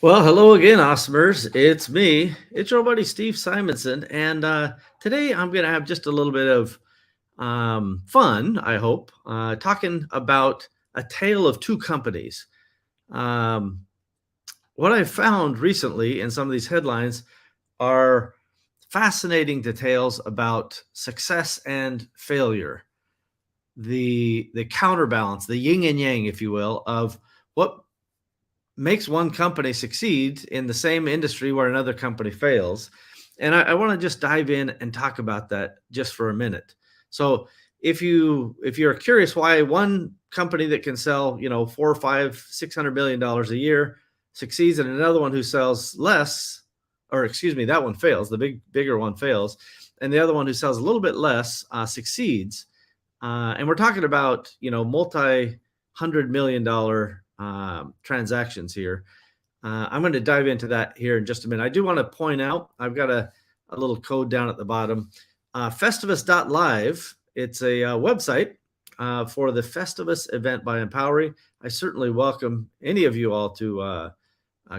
Well, hello again, Awesomers. It's me. It's your buddy Steve Simonson, and today I'm going to have just a little bit of fun. I hope talking about a tale of two companies. Um, what I found recently in some of these headlines are fascinating details about success and failure, the counterbalance, the yin and yang, if you will, of what makes one company succeed in the same industry where another company fails. And I want to just dive in and talk about that just for a minute. So if you're curious why one company that can sell, four or five, $600 million a year succeeds and another one who sells less, or excuse me, that one fails, the bigger one fails, and the other one who sells a little bit less succeeds. And we're talking about, multi-$100 million transactions here. I'm going to dive into that here in just a minute. I do want to point out, I've got a little code down at the bottom. Festivus.live, it's a website for the Festivus event by Empowery. I certainly welcome any of you all to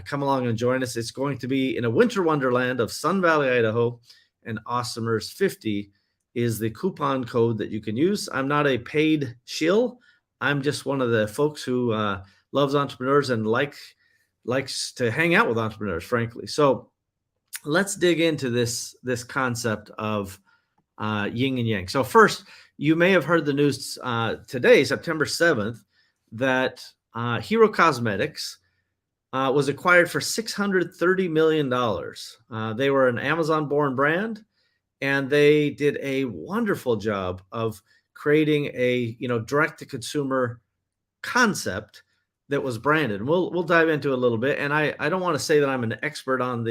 come along and join us. It's going to be in a winter wonderland of Sun Valley, Idaho, and Awesomers 50 is the coupon code that you can use. I'm not a paid shill. I'm just one of the folks who loves entrepreneurs and likes to hang out with entrepreneurs, frankly. So let's dig into this concept of yin and yang. So first, you may have heard the news today, September 7th, that Hero Cosmetics was acquired for $630 million. They were an Amazon-born brand, and they did a wonderful job of creating a direct-to-consumer concept that was branded. And we'll dive into it a little bit. And I don't want to say that I'm an expert on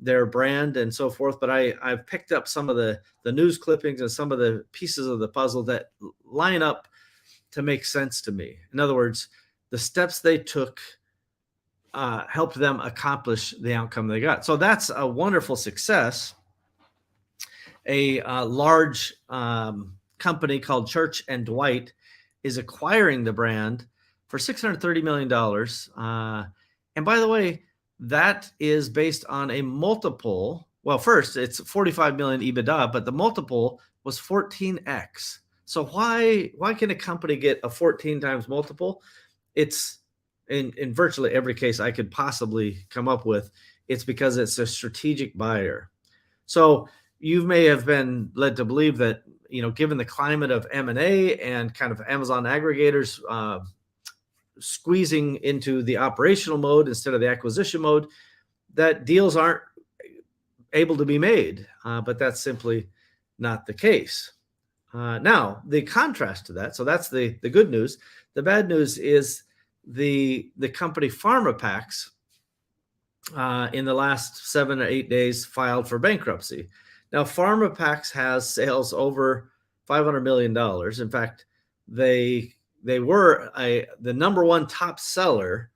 their brand and so forth, but I've picked up some of the news clippings and some of the pieces of the puzzle that line up to make sense to me. In other words, the steps they took helped them accomplish the outcome they got. So that's a wonderful success. A large company called Church & Dwight is acquiring the brand for $630 million. And by the way, that is based on a multiple. Well, first, it's 45 million EBITDA, but the multiple was 14x. So why can a company get a 14 times multiple? It's in virtually every case I could possibly come up with. It's because it's a strategic buyer. So you may have been led to believe that, given the climate of M&A and kind of Amazon aggregators squeezing into the operational mode instead of the acquisition mode, that deals aren't able to be made. But that's simply not the case. Now, the contrast to that, so that's the good news. The bad news is the company PharmaPacks in the last 7 or 8 days filed for bankruptcy. Now, PharmaPacks has sales over $500 million. In fact, they were the number one top seller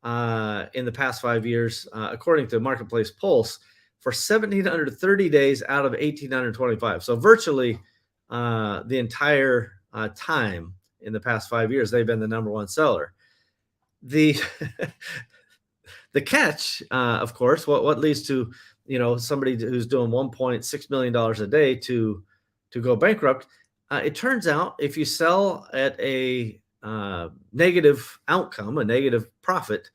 in the past 5 years, according to Marketplace Pulse, for 1,730 days out of 1,825. So virtually the entire time in the past 5 years, they've been the number one seller. The catch, of course, what leads to somebody who's doing $1.6 million a day to go bankrupt. It turns out if you sell at a negative outcome, a negative profit,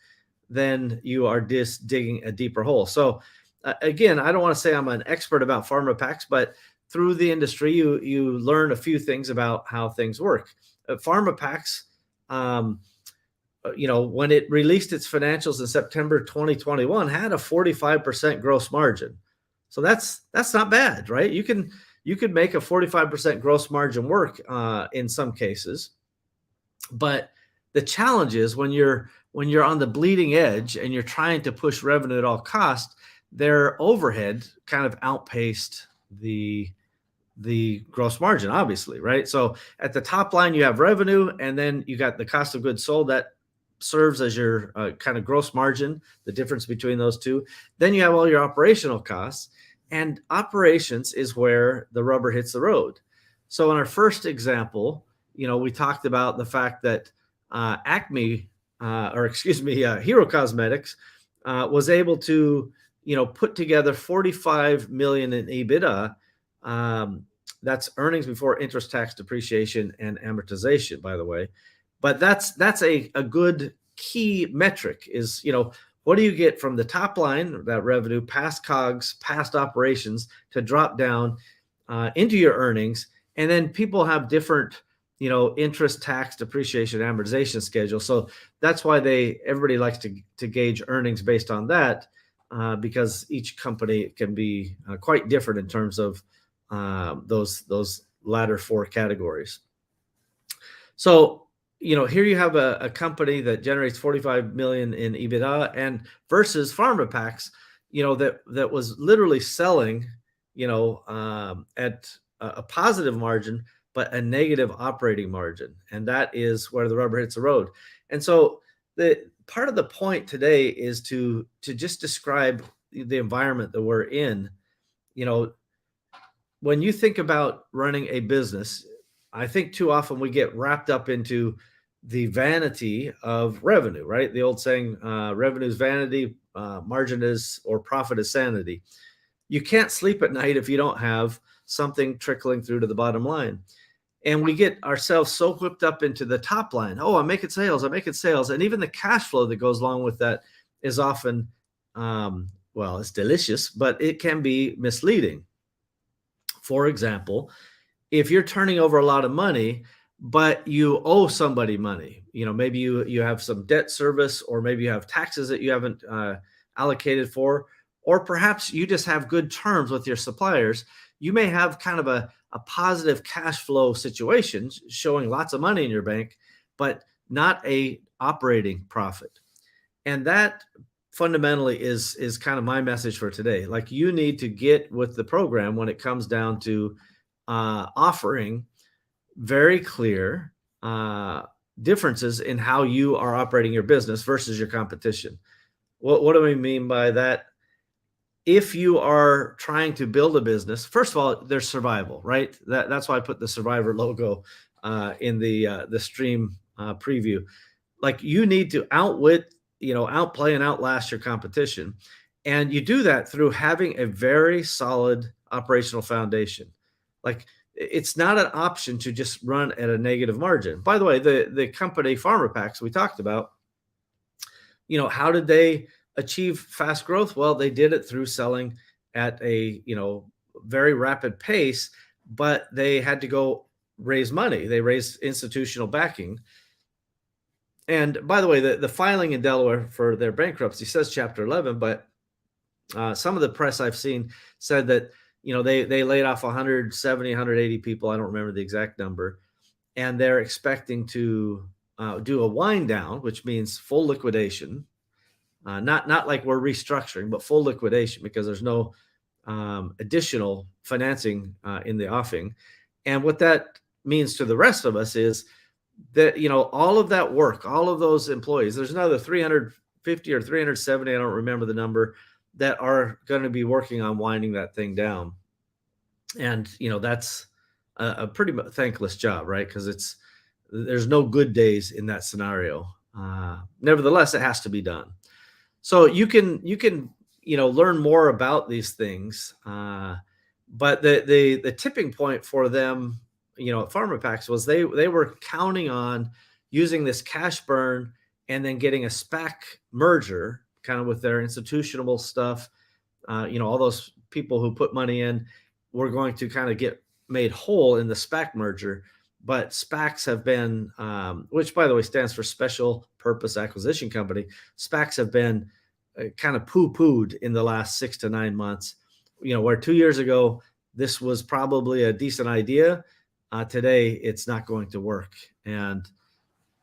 then you are just digging a deeper hole. So again, I don't want to say I'm an expert about PharmaPacks, but through the industry, you learn a few things about how things work. PharmaPacks, when it released its financials in September 2021, had a 45% gross margin. So that's not bad, right? You could make a 45% gross margin work in some cases. But the challenge is when you're on the bleeding edge and you're trying to push revenue at all costs, their overhead kind of outpaced the gross margin, obviously, right? So at the top line, you have revenue, and then you got the cost of goods sold that serves as your kind of gross margin, the difference between those two. Then you have all your operational costs, and operations is where the rubber hits the road. So in our first example, we talked about the fact that Hero Cosmetics was able to, put together 45 million in EBITDA. That's earnings before interest, tax, depreciation, and amortization, by the way. But that's a good key metric is, what do you get from the top line, that revenue, past COGS, past operations, to drop down into your earnings. And then people have different, interest, tax, depreciation, amortization schedule. So that's why everybody likes to gauge earnings based on that, because each company can be quite different in terms of those latter four categories. So, here you have a company that generates 45 million in EBITDA, and versus PharmaPacks, that was literally selling, at a positive margin, but a negative operating margin. And that is where the rubber hits the road. And so the part of the point today is to just describe the environment that we're in. When you think about running a business, I think too often we get wrapped up into the vanity of revenue, right? The old saying, revenue is vanity, margin is, or profit is sanity. You can't sleep at night if you don't have something trickling through to the bottom line. And we get ourselves so whipped up into the top line. Oh, I'm making sales. And even the cash flow that goes along with that is often, it's delicious, but it can be misleading. For example, if you're turning over a lot of money, but you owe somebody money, maybe you have some debt service, or maybe you have taxes that you haven't allocated for, or perhaps you just have good terms with your suppliers, you may have kind of a positive cash flow situation showing lots of money in your bank, but not a operating profit. And that fundamentally is kind of my message for today. Like, you need to get with the program when it comes down to offering very clear differences in how you are operating your business versus your competition. What do we mean by that? If you are trying to build a business, first of all, there's survival, right? That's why I put the survivor logo in the stream preview. Like, you need to outwit, outplay and outlast your competition. And you do that through having a very solid operational foundation. Like, it's not an option to just run at a negative margin. By the way, the company PharmaPacks we talked about, how did they achieve fast growth? Well, they did it through selling at a, very rapid pace, but they had to go raise money. They raised institutional backing. And by the way, the filing in Delaware for their bankruptcy says Chapter 11, but some of the press I've seen said that, they laid off 170, 180 people. I don't remember the exact number. And they're expecting to do a wind down, which means full liquidation. Not like we're restructuring, but full liquidation, because there's no additional financing in the offing. And what that means to the rest of us is that, all of that work, all of those employees, there's another 350 or 370, I don't remember the number, that are going to be working on winding that thing down. And, that's a pretty thankless job, right? Because there's no good days in that scenario. Nevertheless, it has to be done. So you can learn more about these things, but the tipping point for them, at PharmaPacks, was they were counting on using this cash burn and then getting a Spec merger, kind of with their institutional stuff. All those people who put money in were going to kind of get made whole in the Spec merger. But SPACs have been, which by the way stands for Special Purpose Acquisition Company, SPACs have been kind of poo-pooed in the last 6 to 9 months. Where 2 years ago this was probably a decent idea, today it's not going to work. And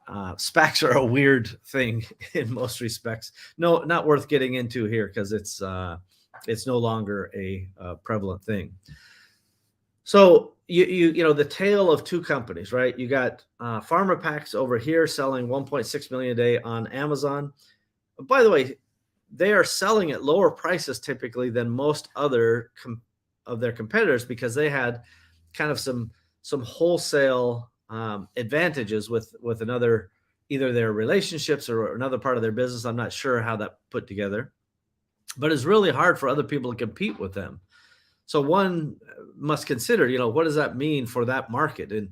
SPACs are a weird thing in most respects. No, not worth getting into here, because it's no longer a prevalent thing. So you the tale of two companies, right? You got PharmaPacks over here selling 1.6 million a day on Amazon. By the way, they are selling at lower prices typically than most other of their competitors, because they had kind of some wholesale advantages with another either their relationships or another part of their business. I'm not sure how that put together, but it's really hard for other people to compete with them. So one must consider, what does that mean for that market? And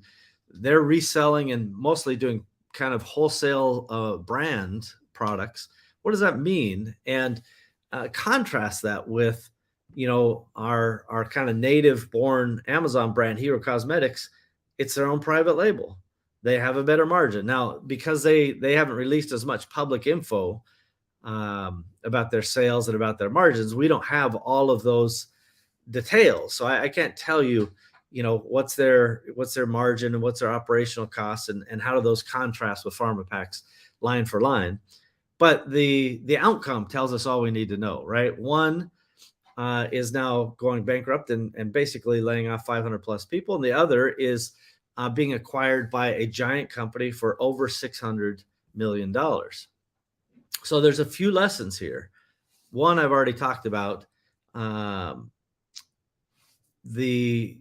they're reselling and mostly doing kind of wholesale brand products. What does that mean? And contrast that with, our kind of native born Amazon brand, Hero Cosmetics. It's their own private label. They have a better margin. Now, because they haven't released as much public info about their sales and about their margins, we don't have all of those details. So I can't tell you, what's their margin and what's their operational costs and how do those contrast with PharmaPacks line for line. But the outcome tells us all we need to know, right? One is now going bankrupt and basically laying off 500 plus people. And the other is being acquired by a giant company for over $600 million. So there's a few lessons here. One, I've already talked about, the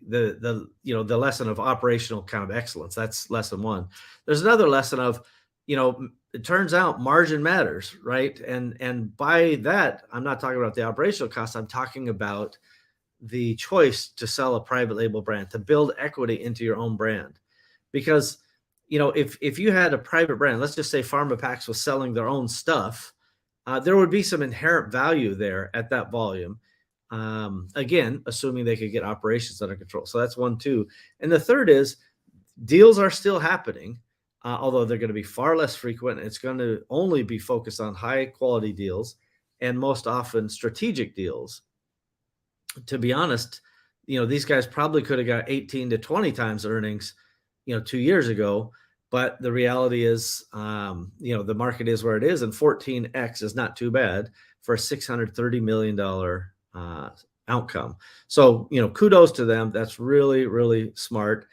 lesson of operational kind of excellence. That's lesson one. There's another lesson of, it turns out margin matters, right? And by that, I'm not talking about the operational costs. I'm talking about the choice to sell a private label brand, to build equity into your own brand. Because, if you had a private brand, let's just say PharmaPacks was selling their own stuff, there would be some inherent value there at that volume. Again, assuming they could get operations under control. So that's 1, 2. And the third is deals are still happening, although they're going to be far less frequent. It's going to only be focused on high quality deals and most often strategic deals. To be honest, these guys probably could have got 18 to 20 times earnings, 2 years ago. But the reality is, the market is where it is, and 14x is not too bad for a $630 million outcome. So, kudos to them. That's really, really smart.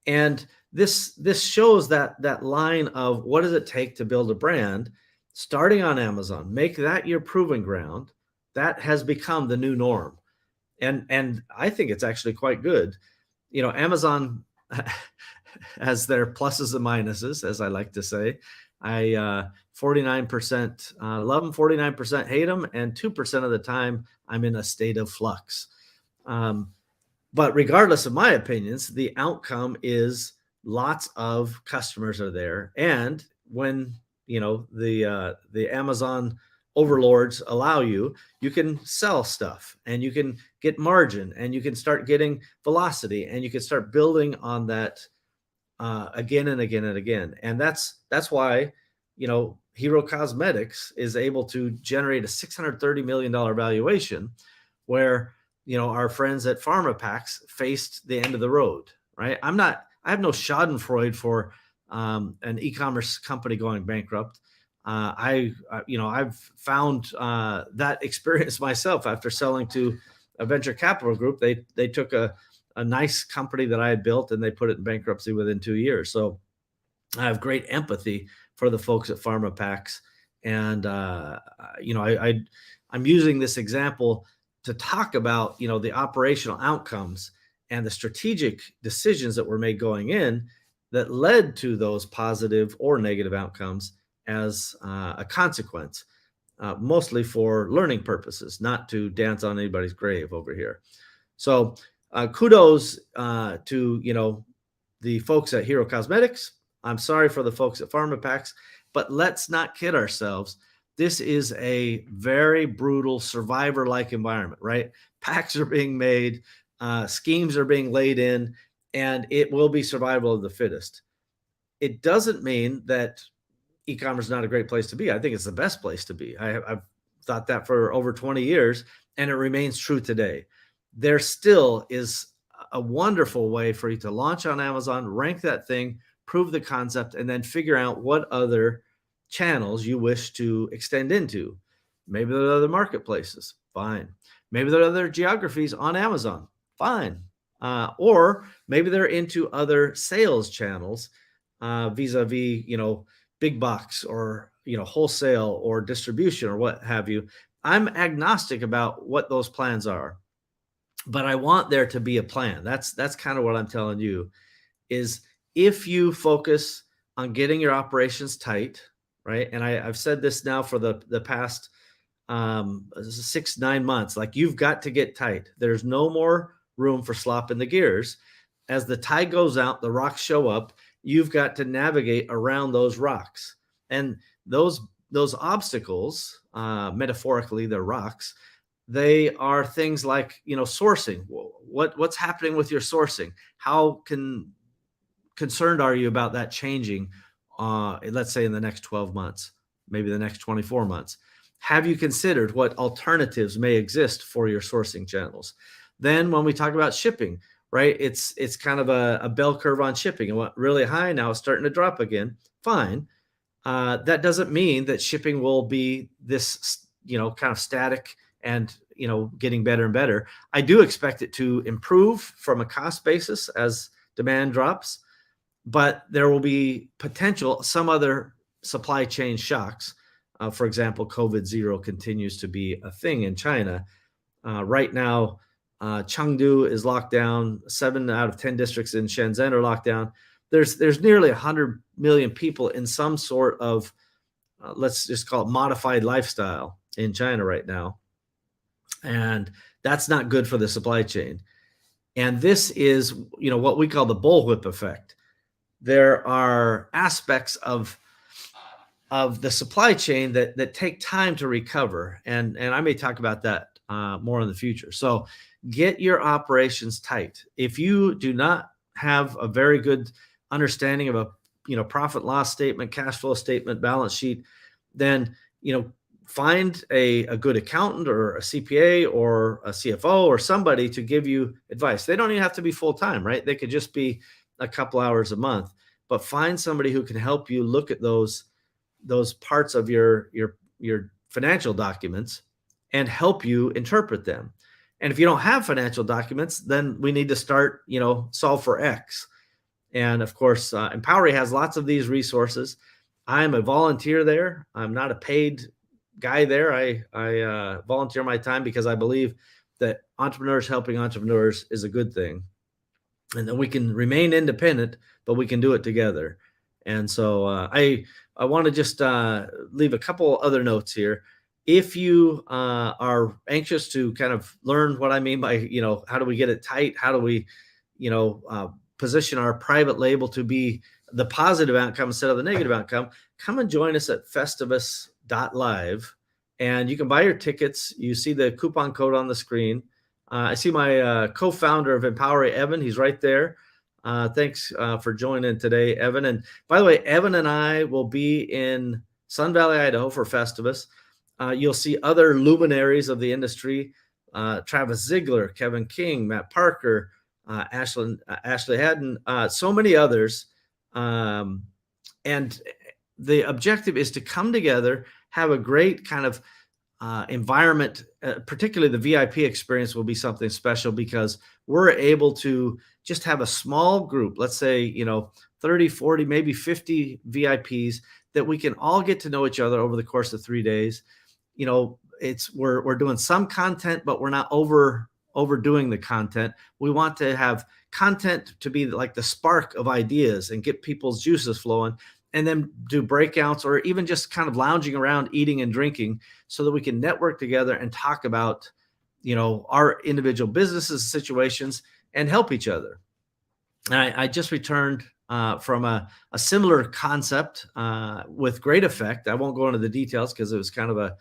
And this shows that line of what does it take to build a brand, starting on Amazon, make that your proving ground. That has become the new norm. And I think it's actually quite good. Amazon has their pluses and minuses, as I like to say. I 49% love them, 49% hate them, and 2% of the time I'm in a state of flux. But regardless of my opinions, the outcome is lots of customers are there. And when the Amazon overlords allow you can sell stuff and you can get margin and you can start getting velocity and you can start building on that again and again and again. And that's why, Hero Cosmetics is able to generate a $630 million valuation where, our friends at PharmaPacks faced the end of the road, right? I have no schadenfreude for an e-commerce company going bankrupt. I've found that experience myself after selling to a venture capital group. They took a nice company that I had built and they put it in bankruptcy within 2 years. So I have great empathy for the folks at PharmaPacks. And, I'm using this example to talk about, the operational outcomes and the strategic decisions that were made going in that led to those positive or negative outcomes as a consequence, mostly for learning purposes, not to dance on anybody's grave over here. So kudos to, the folks at Hero Cosmetics. I'm sorry for the folks at PharmaPacks, but let's not kid ourselves. This is a very brutal survivor-like environment, right? Packs are being made, schemes are being laid in, and it will be survival of the fittest. It doesn't mean that e-commerce is not a great place to be. I think it's the best place to be. I've thought that for over 20 years, and it remains true today. There still is a wonderful way for you to launch on Amazon, rank that thing, prove the concept, and then figure out what other channels you wish to extend into. Maybe there are other marketplaces. Fine. Maybe there are other geographies on Amazon. Fine. Or maybe they're into other sales channels vis-a-vis, big box or, wholesale or distribution or what have you. I'm agnostic about what those plans are, but I want there to be a plan. That's kind of what I'm telling you is if you focus on getting your operations tight, right? And I've said this now for the past 6-9 months. Like, you've got to get tight. There's no more room for slop in the gears. As the tide goes out, the rocks show up. You've got to navigate around those rocks, and those obstacles, metaphorically, they're rocks. They are things like, sourcing. What's happening with your sourcing? How concerned are you about that changing? Let's say in the next 12 months, maybe the next 24 months. Have you considered what alternatives may exist for your sourcing channels? Then when we talk about shipping, right, it's kind of a bell curve on shipping. It went really high, now it's starting to drop again. Fine. That doesn't mean that shipping will be this, kind of static and, getting better and better. I do expect it to improve from a cost basis as demand drops, but there will be potential some other supply chain shocks. For example, COVID zero continues to be a thing in China. Right now, Chengdu is locked down. 7 out of 10 districts in Shenzhen are locked down. There's nearly 100 million people in some sort of, let's just call it modified lifestyle in China right now. And that's not good for the supply chain. And this is, what we call the bullwhip effect. There are aspects of the supply chain that take time to recover. And I may talk about that more in the future. So get your operations tight. If you do not have a very good understanding of a profit loss statement, cash flow statement, balance sheet, then find a good accountant or a CPA or a CFO or somebody to give you advice. They don't even have to be full time, right? They could just be a couple hours a month, but find somebody who can help you look at those parts of your financial documents and help you interpret them. And if you don't have financial documents, then we need to start, solve for X. And of course, Empowery has lots of these resources. I'm a volunteer there. I'm not a paid guy there. I volunteer my time because I believe that entrepreneurs helping entrepreneurs is a good thing, and that we can remain independent, but we can do it together. And so I want to just leave a couple other notes here. If you are anxious to kind of learn what I mean by, how do we get it tight? How do we, position our private label to be the positive outcome instead of the negative outcome, come and join us at festivus.live. And you can buy your tickets. You see the coupon code on the screen. I see my co-founder of Empowery, Evan. He's right there. Thanks for joining today, Evan. And by the way, Evan and I will be in Sun Valley, Idaho for Festivus. You'll see other luminaries of the industry, Travis Ziegler, Kevin King, Matt Parker, Ashley Haddon, so many others. And the objective is to come together, have a great kind of environment. Particularly the VIP experience will be something special because we're able to just have a small group, let's say, 30, 40, maybe 50 VIPs that we can all get to know each other over the course of 3 days. We're doing some content, but we're not overdoing the content. We want to have content to be like the spark of ideas and get people's juices flowing, and then do breakouts or even just kind of lounging around, eating and drinking, so that we can network together and talk about, our individual businesses, situations, and help each other. And I just returned from a similar concept with great effect. I won't go into the details because it was kind of a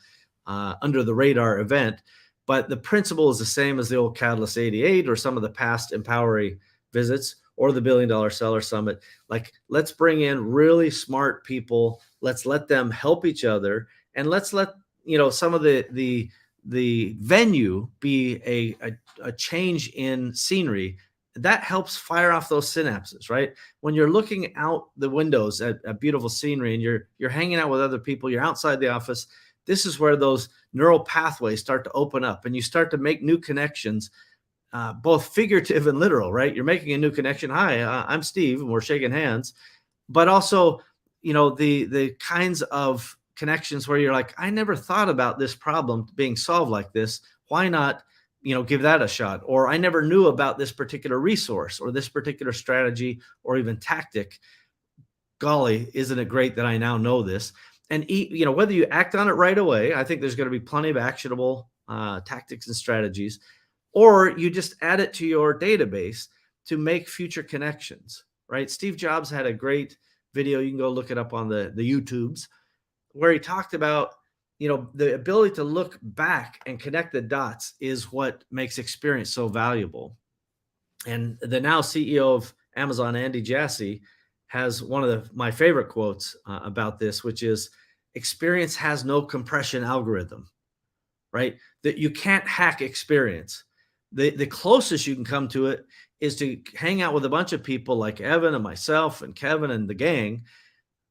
under the radar event, but the principle is the same as the old Catalyst 88 or some of the past Empowery visits or the $1 Billion Seller Summit. Like, let's bring in really smart people. Let's let them help each other, and let's let some of the venue be a change in scenery. That helps fire off those synapses, right? When you're looking out the windows at beautiful scenery and you're hanging out with other people, you're outside the office, this is where those neural pathways start to open up and you start to make new connections, both figurative and literal, right? You're making a new connection. Hi, I'm Steve, and we're shaking hands. But also, the kinds of connections where you're like, I never thought about this problem being solved like this. Why not, give that a shot? Or I never knew about this particular resource or this particular strategy or even tactic. golly, isn't it great that I now know this? And whether you act on it right away, I think there's going to be plenty of actionable tactics and strategies, or you just add it to your database to make future connections, right? Steve Jobs had a great video. You can go look it up on the YouTubes, where he talked about, the ability to look back and connect the dots is what makes experience so valuable. And the now CEO of Amazon, Andy Jassy, has one of my favorite quotes about this, which is, experience has no compression algorithm, right? That you can't hack experience. The closest you can come to it is to hang out with a bunch of people like Evan and myself and Kevin and the gang.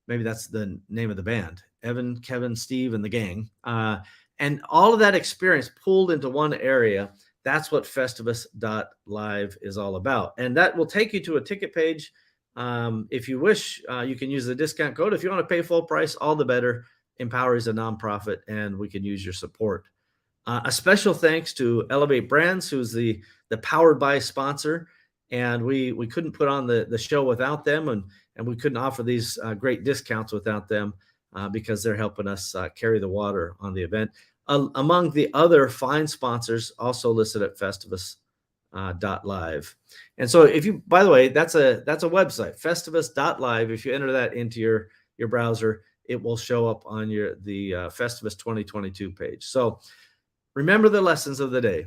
Maybe that's the name of the band: Evan, Kevin, Steve, and the gang. And all of that experience pulled into one area. That's what Festivus.live is all about. And that will take you to a ticket page. If you wish, you can use the discount code. If you want to pay full price, all the better. Empower is a nonprofit, and we can use your support. A special thanks to Elevate Brands, who's the Powered By sponsor. And we couldn't put on the show without them, and we couldn't offer these great discounts without them, because they're helping us carry the water on the event. Among the other fine sponsors also listed at Festivus.live. And so by the way, that's a website, Festivus.live. If you enter that into your browser, it will show up on the Festivus 2022 page. So remember the lessons of the day.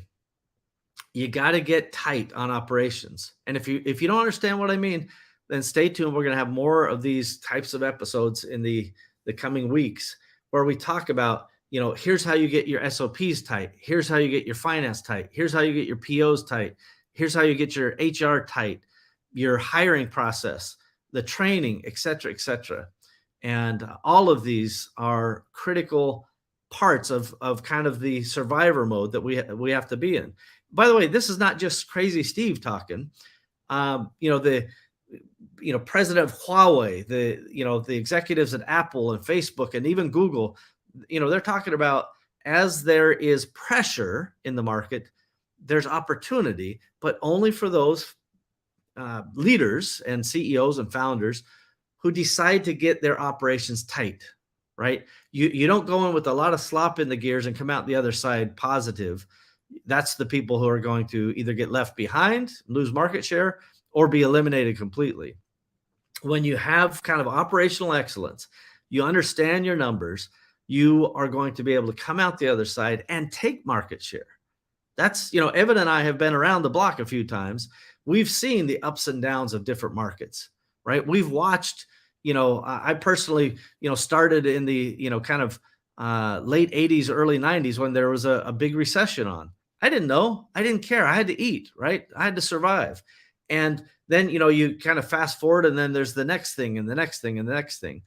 You got to get tight on operations. And if you don't understand what I mean, then stay tuned. We're going to have more of these types of episodes in the coming weeks, where we talk about, here's how you get your SOPs tight. Here's how you get your finance tight. Here's how you get your POs tight. Here's how you get your HR tight, your hiring process, the training, et cetera, et cetera. And all of these are critical parts of kind of the survivor mode that we have to be in. By the way, this is not just crazy Steve talking. The president of Huawei, the executives at Apple and Facebook and even Google, they're talking about, as there is pressure in the market, there's opportunity, but only for those leaders and CEOs and founders who decide to get their operations tight, right? You don't go in with a lot of slop in the gears and come out the other side positive. That's the people who are going to either get left behind, lose market share, or be eliminated completely. When you have kind of operational excellence, you understand your numbers, you are going to be able to come out the other side and take market share. That's, Evan and I have been around the block a few times. We've seen the ups and downs of different markets, right? We've watched, I personally, started in the, kind of late 80s, early 90s, when there was a big recession on. I didn't know. I didn't care. I had to eat, right? I had to survive. And then, you kind of fast forward, and then there's the next thing and the next thing and the next thing.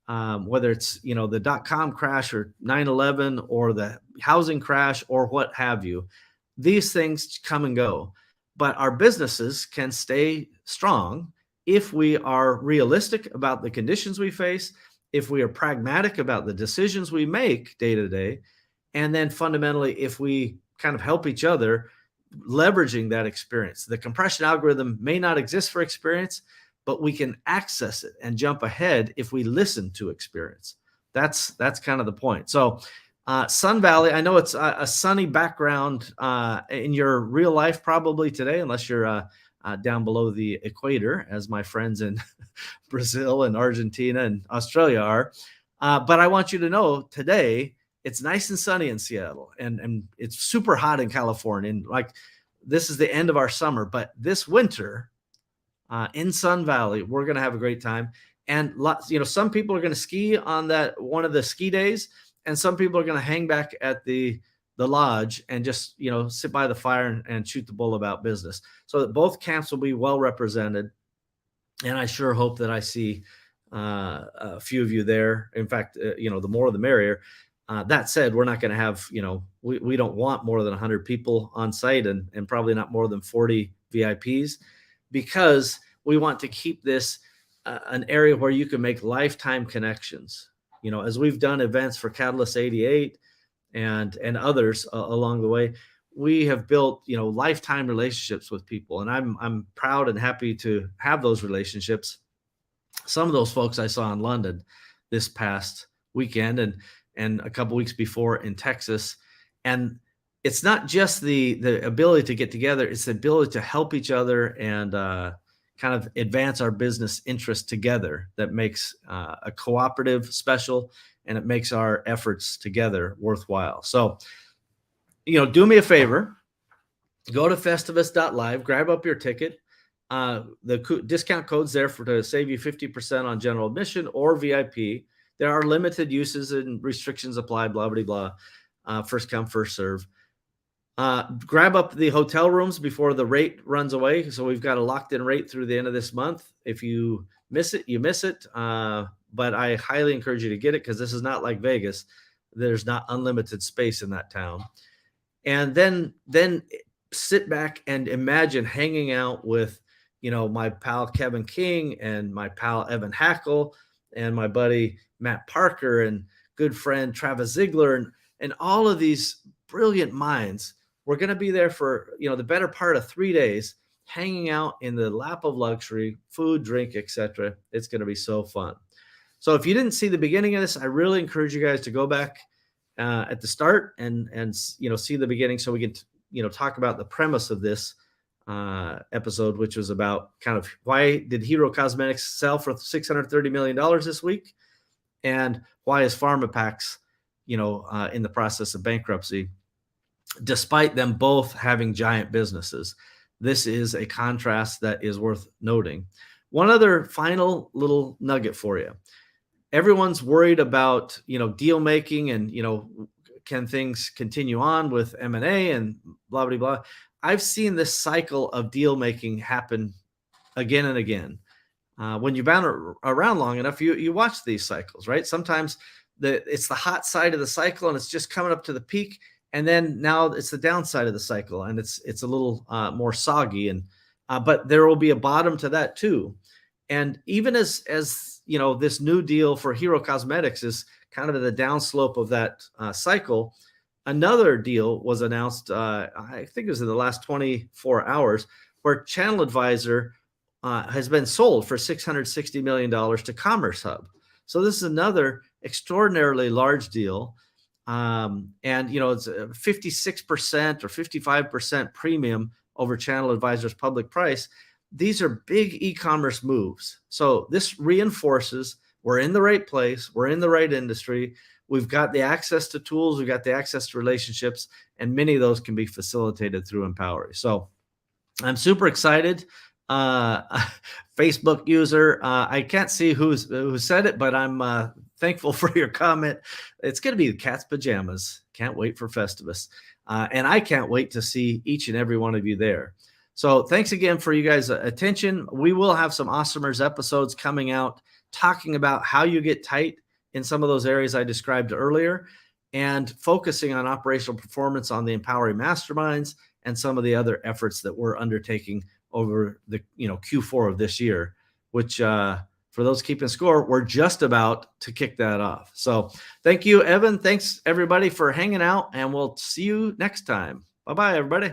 Whether it's, the .com crash or 9/11 or the housing crash or what have you, these things come and go. But our businesses can stay strong if we are realistic about the conditions we face, if we are pragmatic about the decisions we make day to day, and then fundamentally, if we kind of help each other, leveraging that experience. The compression algorithm may not exist for experience, but we can access it and jump ahead if we listen to experience. That's kind of the point. So Sun Valley, I know it's a sunny background in your real life probably today, unless you're down below the equator, as my friends in Brazil and Argentina and Australia are. But I want you to know today, it's nice and sunny in Seattle, and it's super hot in California. And this is the end of our summer, but this winter in Sun Valley, we're going to have a great time. And some people are going to ski on that one of the ski days, and some people are going to hang back at the lodge and just sit by the fire and shoot the bull about business. So that both camps will be well represented, and I sure hope that I see a few of you there. In fact, the more the merrier. That said, we're not going to have, we don't want more than 100 people on site, and probably not more than 40 VIPs, because we want to keep this an area where you can make lifetime connections. As we've done events for Catalyst 88 and others along the way, we have built, lifetime relationships with people. And I'm proud and happy to have those relationships. some of those folks I saw in London this past weekend and a couple weeks before in Texas. And it's not just the ability to get together, it's the ability to help each other and kind of advance our business interests together that makes a cooperative special, and it makes our efforts together worthwhile. So, do me a favor, go to festivus.live, grab up your ticket. The discount code's there to save you 50% on general admission or VIP. There are limited uses and restrictions apply, blah, blah, blah. First come, first serve. Grab up the hotel rooms before the rate runs away. So we've got a locked in rate through the end of this month. If you miss it, you miss it. But I highly encourage you to get it, because this is not like Vegas. There's not unlimited space in that town. And then sit back and imagine hanging out with, my pal Kevin King and my pal Evan Hackle and my buddy Matt Parker and good friend Travis Ziegler and all of these brilliant minds. We're going to be there for, the better part of 3 days, hanging out in the lap of luxury, food, drink, etc. It's going to be so fun. So if you didn't see the beginning of this, I really encourage you guys to go back at the start and see the beginning, so we can talk about the premise of this episode, which was about kind of why did Hero Cosmetics sell for $630 million this week, and why is PharmaPacks in the process of bankruptcy, despite them both having giant businesses. This is a contrast that is worth noting. One other final little nugget for you. Everyone's worried about, deal making and, can things continue on with M&A and blah, blah, blah. I've seen this cycle of deal making happen again and again. When you've been around long enough, you watch these cycles, right? Sometimes it's the hot side of the cycle and it's just coming up to the peak. And then now it's the downside of the cycle and it's a little more soggy. But there will be a bottom to that too. And even as this new deal for Hero Cosmetics is kind of the downslope of that cycle, another deal was announced, I think it was in the last 24 hours, where Channel Advisor has been sold for $660 million to Commerce Hub. So this is another extraordinarily large deal. And, it's a 56% or 55% premium over Channel Advisor's public price. These are big e-commerce moves. So this reinforces we're in the right place. We're in the right industry. We've got the access to tools. We've got the access to relationships, and many of those can be facilitated through Empowery. So I'm super excited. Facebook user, I can't see who said it, but I'm thankful for your comment. It's going to be the cat's pajamas. Can't wait for Festivus. And I can't wait to see each and every one of you there. So thanks again for you guys' attention. We will have some Awesomers episodes coming out talking about how you get tight in some of those areas I described earlier, and focusing on operational performance on the Empowery Masterminds and some of the other efforts that we're undertaking over the Q4 of this year, which for those keeping score, we're just about to kick that off. So thank you, Evan. Thanks everybody for hanging out, and we'll see you next time. Bye-bye, everybody.